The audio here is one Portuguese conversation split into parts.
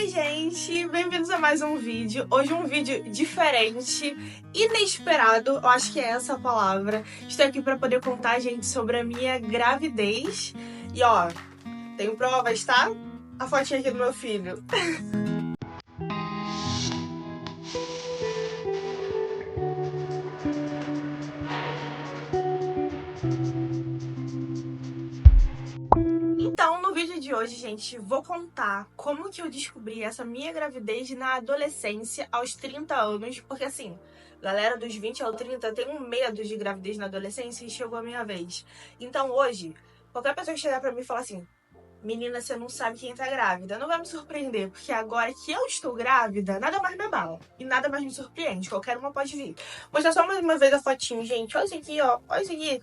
Oi, gente! Bem-vindos a mais um vídeo. Hoje um vídeo diferente, inesperado, eu acho que é essa a palavra. Estou aqui para poder contar, gente, sobre a minha gravidez. E ó, tenho provas, tá? A fotinha aqui do meu filho. Então, no vídeo de hoje, gente, vou contar como que eu descobri essa minha gravidez na adolescência, aos 30 anos, porque assim, galera dos 20 aos 30 tem um medo de gravidez na adolescência e chegou a minha vez. Então hoje, qualquer pessoa que chegar pra mim e falar assim, menina, você não sabe quem tá grávida, não vai me surpreender, porque agora que eu estou grávida, nada mais me abala e nada mais me surpreende, qualquer uma pode vir. Vou mostrar só mais uma vez a fotinho, gente, olha isso aqui, ó, olha isso aqui.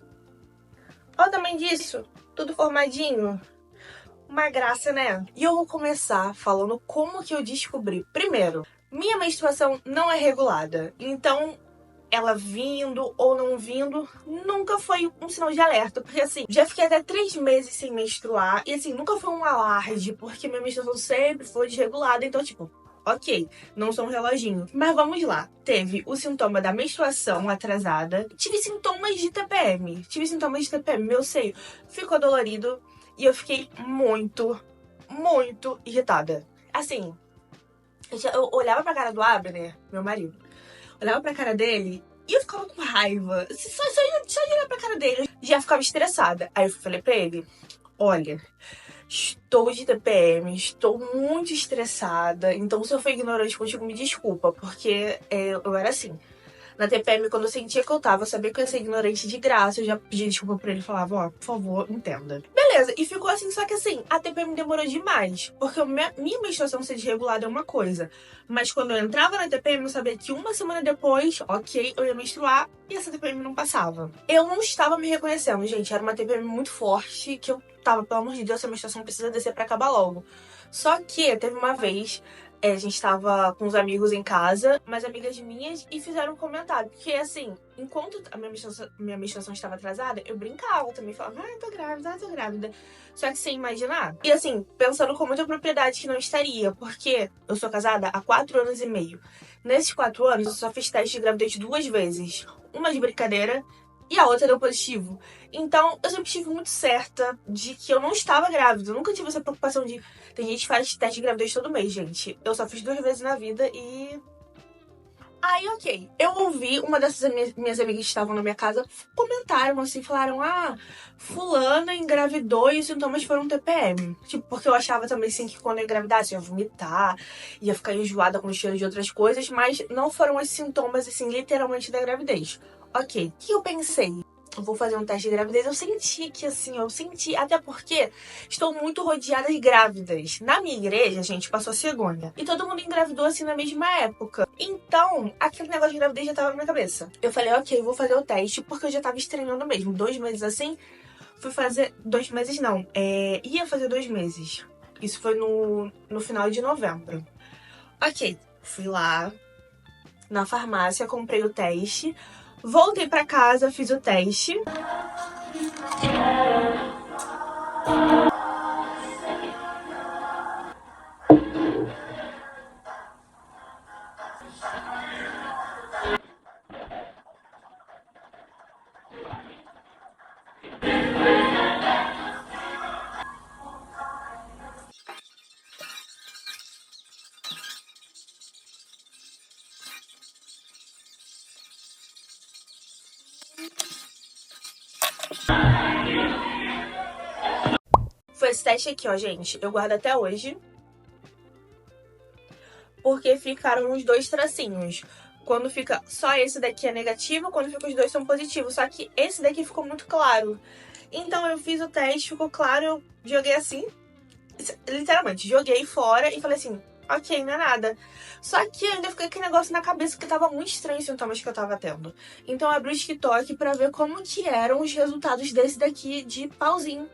Olha o tamanho disso, tudo formadinho. Uma graça, né? E eu vou começar falando como que eu descobri. Primeiro, minha menstruação não é regulada. Então, ela vindo ou não vindo, nunca foi um sinal de alerta. Porque assim, já fiquei até 3 meses sem menstruar. E assim, nunca foi um alarde, porque minha menstruação sempre foi desregulada. Então, tipo, ok, não sou um reloginho. Mas vamos lá. Teve o sintoma da menstruação atrasada. Tive sintomas de TPM. Meu seio ficou dolorido. E eu fiquei muito irritada. Assim, eu olhava pra cara do Abner, meu marido. Olhava pra cara dele e eu ficava com raiva. Só de olhar pra cara dele, eu já ficava estressada. Aí eu falei pra ele, olha, estou de TPM, estou muito estressada. Então se eu for ignorante contigo, me desculpa. Porque eu era assim. Na TPM, quando eu sentia que eu tava, eu sabia que eu ia ser ignorante de graça, eu já pedi desculpa pra ele e falava, ó, por favor, entenda. Beleza, e ficou assim, só que assim, a TPM demorou demais, porque minha menstruação ser desregulada é uma coisa, mas quando eu entrava na TPM, eu sabia que uma semana depois, ok, eu ia menstruar e essa TPM não passava. Eu não estava me reconhecendo, gente, era uma TPM muito forte, que eu tava, pelo amor de Deus, essa menstruação precisa descer pra acabar logo. Só que teve uma vez... a gente tava com os amigos em casa, umas amigas minhas, e fizeram um comentário. Porque, assim, enquanto a minha menstruação estava atrasada, eu brincava também. Falava, tô grávida. Só que sem imaginar. E, assim, pensando com muita propriedade que não estaria. Porque eu sou casada há 4 anos e meio. Nesses 4 anos, eu só fiz teste de gravidez 2 vezes. Uma de brincadeira e a outra deu positivo. Então, eu sempre estive muito certa de que eu não estava grávida. Eu nunca tive essa preocupação de... Tem gente que faz teste de gravidez todo mês, gente. Eu só fiz 2 vezes na vida e... Aí, ok. Eu ouvi uma dessas minhas amigas que estavam na minha casa comentaram assim, falaram, fulana engravidou e os sintomas foram TPM. Tipo, porque eu achava também assim que quando eu engravidasse eu ia vomitar, ia ficar enjoada com o cheiro de outras coisas, mas não foram esses sintomas, assim, literalmente da gravidez. Ok. O que eu pensei? Eu vou fazer um teste de gravidez, eu senti, até porque estou muito rodeada de grávidas. Na minha igreja, gente, passou a cegonha. E todo mundo engravidou, assim, na mesma época. Então, aquele negócio de gravidez já tava na minha cabeça. Eu falei, ok, vou fazer o teste, porque eu já tava estranhando mesmo. 2 meses assim, fui fazer... 2 meses não, ia fazer 2 meses. Isso foi no final de novembro. Ok, fui lá na farmácia, comprei o teste... Voltei pra casa, fiz o teste. Foi esse teste aqui, ó, gente. Eu guardo até hoje. Porque ficaram os 2 tracinhos. Quando fica só esse daqui é negativo, quando fica os 2 são positivos. Só que esse daqui ficou muito claro. Então eu fiz o teste, ficou claro, eu joguei assim. Literalmente, joguei fora e falei assim, ok, não é nada. Só que eu ainda fiquei com aquele negócio na cabeça que tava muito estranho os sintomas que eu tava tendo. Então eu abri o TikTok pra ver como que eram os resultados desse daqui de pauzinho.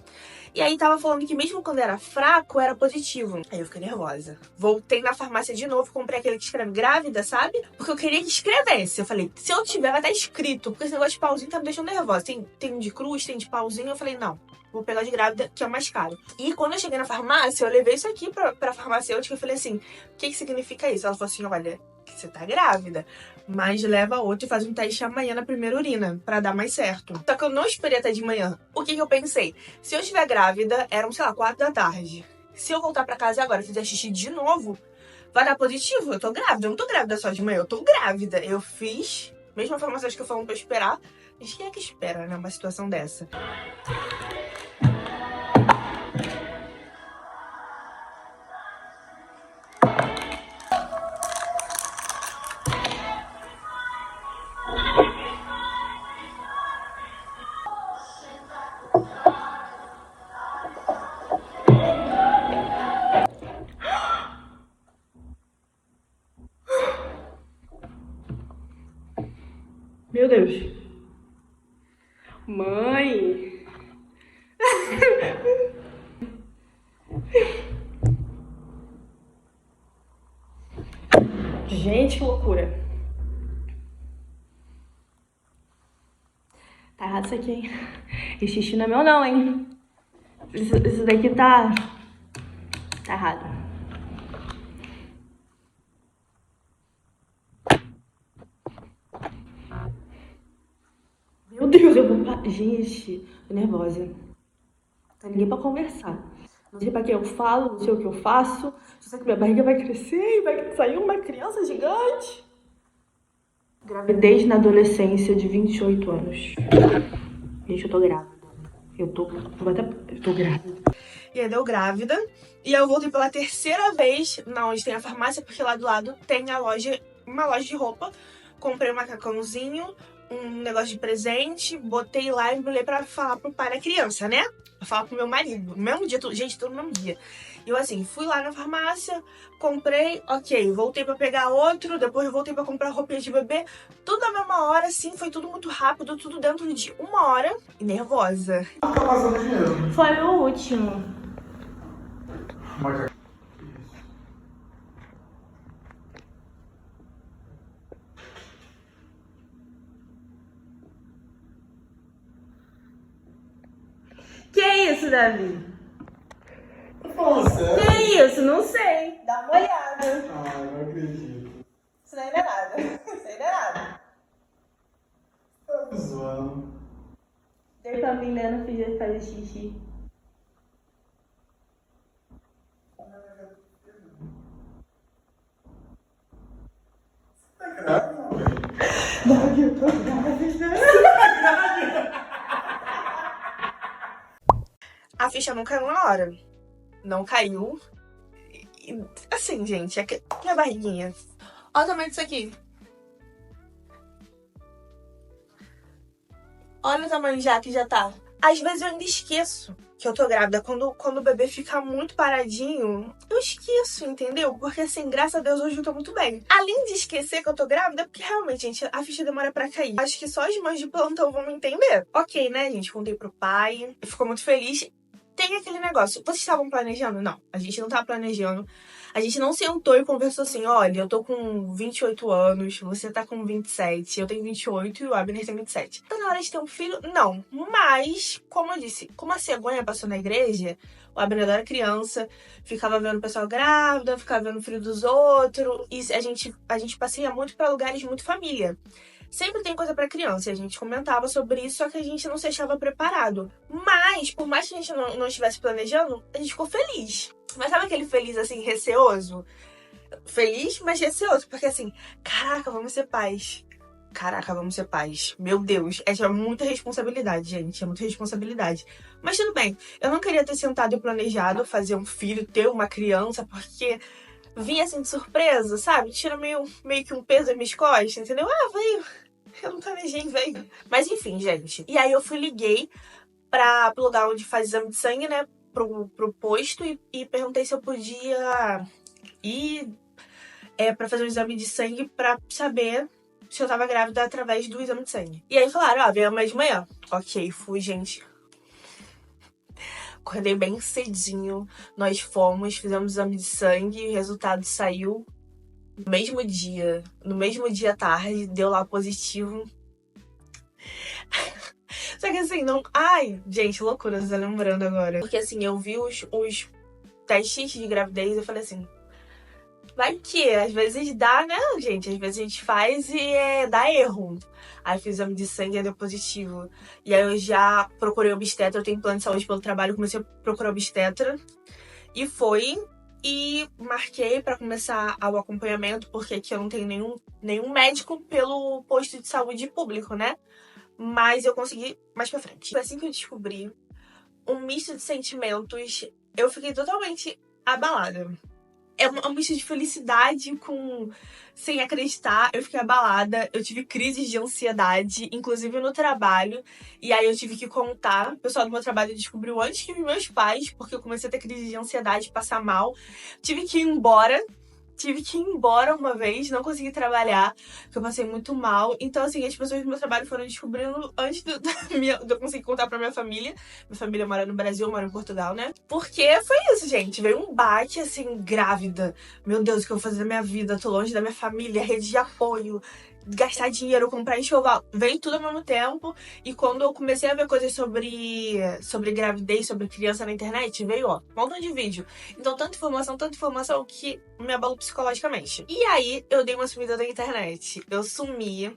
E aí tava falando que mesmo quando era fraco, era positivo. Aí eu fiquei nervosa. Voltei na farmácia de novo, comprei aquele que escreve grávida, sabe? Porque eu queria que escrevesse. Eu falei, se eu tiver, vai estar escrito. Porque esse negócio de pauzinho tá me deixando nervosa. Tem de cruz, tem de pauzinho. Eu falei, não. vou pegar de grávida, que é o mais caro. E quando eu cheguei na farmácia, eu levei isso aqui pra farmacêutica e falei assim, o que significa isso? Ela falou assim, olha, você tá grávida, mas leva outro e faz um teste amanhã na primeira urina, pra dar mais certo. Só que eu não esperei até de manhã. O que eu pensei? Se eu estiver grávida, eram, sei lá, 4 da tarde. Se eu voltar pra casa agora e fizer xixi de novo, vai dar positivo. Eu tô grávida, eu não tô grávida só de manhã, eu tô grávida. Eu fiz, mesmo a farmacêutica falando pra eu esperar. Mas quem é que espera, né, uma situação dessa? Meu Deus. Mãe. Gente, que loucura. Tá errado isso aqui, hein? Esse xixi não é meu não, hein? Isso daqui tá errado. Meu Deus, eu vou... Gente, tô nervosa. Não tem ninguém pra conversar. Não sei pra quem eu falo, não sei o que eu faço. Só sei que minha barriga vai crescer e vai sair uma criança gigante. Gravidez na adolescência de 28 anos. Gente, eu tô grávida. Eu tô grávida. E aí deu grávida. E aí eu voltei pela terceira vez na onde tem a farmácia, porque lá do lado tem a loja, uma loja de roupa. Comprei um macacãozinho, um negócio de presente, botei lá e embrulhei pra falar pro pai da criança, né? Pra falar pro meu marido. No mesmo dia, gente, todo no mesmo dia. E eu assim, fui lá na farmácia, comprei, ok, voltei pra pegar outro, depois voltei pra comprar roupinha de bebê. Tudo na mesma hora, assim, foi tudo muito rápido, tudo dentro de 1 hora. E nervosa. Tá passando dinheiro. Foi o último. Mas... Que isso, Davi? Tô falando sério? Que isso? Não sei. Dá uma olhada. Ah, não acredito. Isso daí não é nada. Isso aí não é nada. Tá me zoando. Dei pra mim, né? Não fiz fazer xixi. Tá grávida, velho? Davi, eu tô grávida. A ficha não caiu na hora. Não caiu. E, assim, gente, é que minha barriguinha. Olha o tamanho disso aqui. Olha o tamanho já que já tá. Às vezes eu ainda esqueço que eu tô grávida. Quando o bebê fica muito paradinho, eu esqueço, entendeu? Porque assim, graças a Deus, hoje eu tô muito bem. Além de esquecer que eu tô grávida, porque realmente, gente, a ficha demora pra cair. Acho que só as mães de plantão vão me entender. Ok, né, gente? Contei pro pai. Ficou muito feliz. Tem aquele negócio. Vocês estavam planejando? Não, a gente não tava planejando. A gente não sentou e conversou assim, olha, eu tô com 28 anos, você tá com 27, eu tenho 28 e o Abner tem 27. Tá na hora de ter um filho? Não. Mas, como eu disse, como a cegonha passou na igreja, o Abner era criança, ficava vendo o pessoal grávida, ficava vendo o filho dos outros, e a gente passeia muito pra lugares muito família. Sempre tem coisa pra criança, e a gente comentava sobre isso, só que a gente não se achava preparado. Mas, por mais que a gente não estivesse planejando, a gente ficou feliz. Mas sabe aquele feliz, assim, receoso? Feliz, mas receoso, porque assim, caraca, vamos ser pais. Caraca, vamos ser pais. Meu Deus, é muita responsabilidade, gente, é muita responsabilidade. Mas tudo bem, eu não queria ter sentado e planejado fazer um filho, ter uma criança, porque vinha assim de surpresa, sabe? Tira meio que um peso nas minhas costas, entendeu? Ah, veio. Eu não planejei, veio. Mas enfim, gente. E aí eu liguei pro lugar onde faz exame de sangue, né? Pro posto e perguntei se eu podia ir pra fazer um exame de sangue pra saber se eu tava grávida através do exame de sangue. E aí falaram, vem amanhã de manhã. Ok, fui, gente. Acordei bem cedinho, nós fomos, fizemos exame de sangue, o resultado saiu no mesmo dia. No mesmo dia à tarde, deu lá positivo. Só que assim, não... Ai, gente, loucura, você tá lembrando agora. Porque assim, eu vi os testes de gravidez, eu falei assim... Vai que, às vezes dá, né, gente? Às vezes a gente faz e dá erro. Aí fiz exame de sangue e deu positivo. E aí eu já procurei obstetra, eu tenho plano de saúde pelo trabalho, comecei a procurar obstetra. E foi, e marquei pra começar o acompanhamento, porque aqui eu não tenho nenhum médico pelo posto de saúde público, né? Mas eu consegui mais pra frente. Foi assim que eu descobri um misto de sentimentos. Eu fiquei totalmente abalada. É um misto de felicidade com... Sem acreditar, eu fiquei abalada. Eu tive crises de ansiedade, inclusive no trabalho. E aí eu tive que contar. O pessoal do meu trabalho descobriu antes que meus pais, porque eu comecei a ter crise de ansiedade, passar mal. Tive que ir embora. Tive que ir embora uma vez, não consegui trabalhar, porque eu passei muito mal. Então, assim, as pessoas do meu trabalho foram descobrindo antes de eu conseguir contar pra minha família. Minha família mora no Brasil, eu moro em Portugal, né? Porque foi isso, gente. Veio um baque, assim, grávida. Meu Deus, o que eu vou fazer da minha vida? Tô longe da minha família, rede de apoio, gastar dinheiro, comprar enxoval. Veio tudo ao mesmo tempo. E quando eu comecei a ver coisas sobre gravidez, sobre criança na internet, veio, ó, um montão de vídeo. Então, tanta informação que me abalou psicologicamente. E aí, eu dei uma sumida da internet. Eu sumi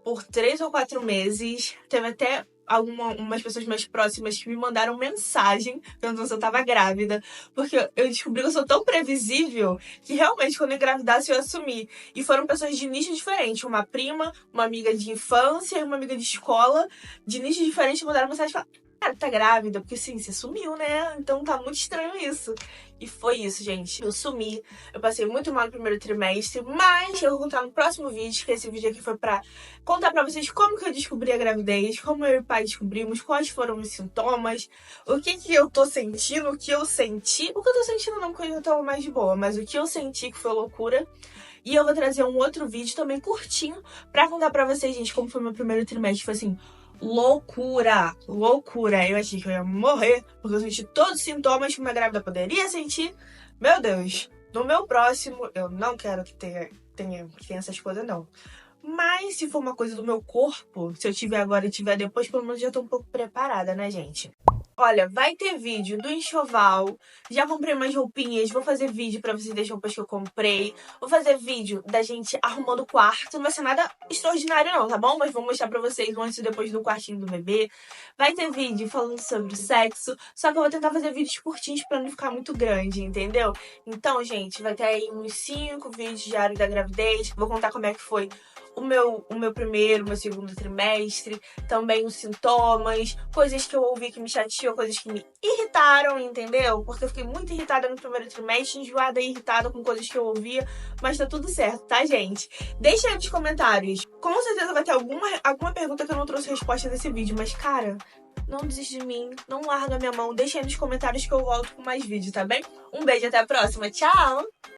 por 3 ou 4 meses. Teve até umas pessoas mais próximas que me mandaram mensagem perguntando se eu tava grávida. Porque eu descobri que eu sou tão previsível que realmente quando eu engravidasse eu ia assumir. E foram pessoas de nicho diferente. Uma prima, uma amiga de infância e uma amiga de escola. De nicho diferente mandaram mensagem e falaram: cara, tá grávida? Porque sim, você sumiu, né? Então tá muito estranho isso. E foi isso, gente. Eu sumi. Eu passei muito mal no primeiro trimestre. Mas eu vou contar no próximo vídeo, que esse vídeo aqui foi pra contar pra vocês como que eu descobri a gravidez, como eu e o pai descobrimos, quais foram os sintomas, o que eu tô sentindo, o que eu senti. O que eu tô sentindo não, porque eu já tô mais de boa, mas o que eu senti que foi loucura. E eu vou trazer um outro vídeo também curtinho pra contar pra vocês, gente, como foi meu primeiro trimestre. Foi assim... loucura, loucura. Eu achei que eu ia morrer, porque eu senti todos os sintomas que uma grávida poderia sentir. Meu Deus, no meu próximo, eu não quero que tenha essas coisas, não. Mas se for uma coisa do meu corpo, se eu tiver agora e tiver depois, pelo menos já tô um pouco preparada, né, gente? Olha, vai ter vídeo do enxoval, já comprei umas roupinhas, vou fazer vídeo pra vocês das roupas que eu comprei, vou fazer vídeo da gente arrumando o quarto, não vai ser nada extraordinário não, tá bom? Mas vou mostrar pra vocês o antes e depois do quartinho do bebê. Vai ter vídeo falando sobre o sexo, só que eu vou tentar fazer vídeos curtinhos pra não ficar muito grande, entendeu? Então, gente, vai ter aí uns 5 vídeos diários da gravidez, vou contar como é que foi o meu primeiro, meu segundo trimestre, também os sintomas, coisas que eu ouvi que me chateou, coisas que me irritaram, entendeu? Porque eu fiquei muito irritada no primeiro trimestre, enjoada e irritada com coisas que eu ouvia, mas tá tudo certo, tá, gente? Deixa aí nos comentários. Com certeza vai ter alguma pergunta que eu não trouxe resposta nesse vídeo, mas, cara, não desiste de mim, não larga a minha mão, deixa aí nos comentários que eu volto com mais vídeo, tá bem? Um beijo, até a próxima, tchau!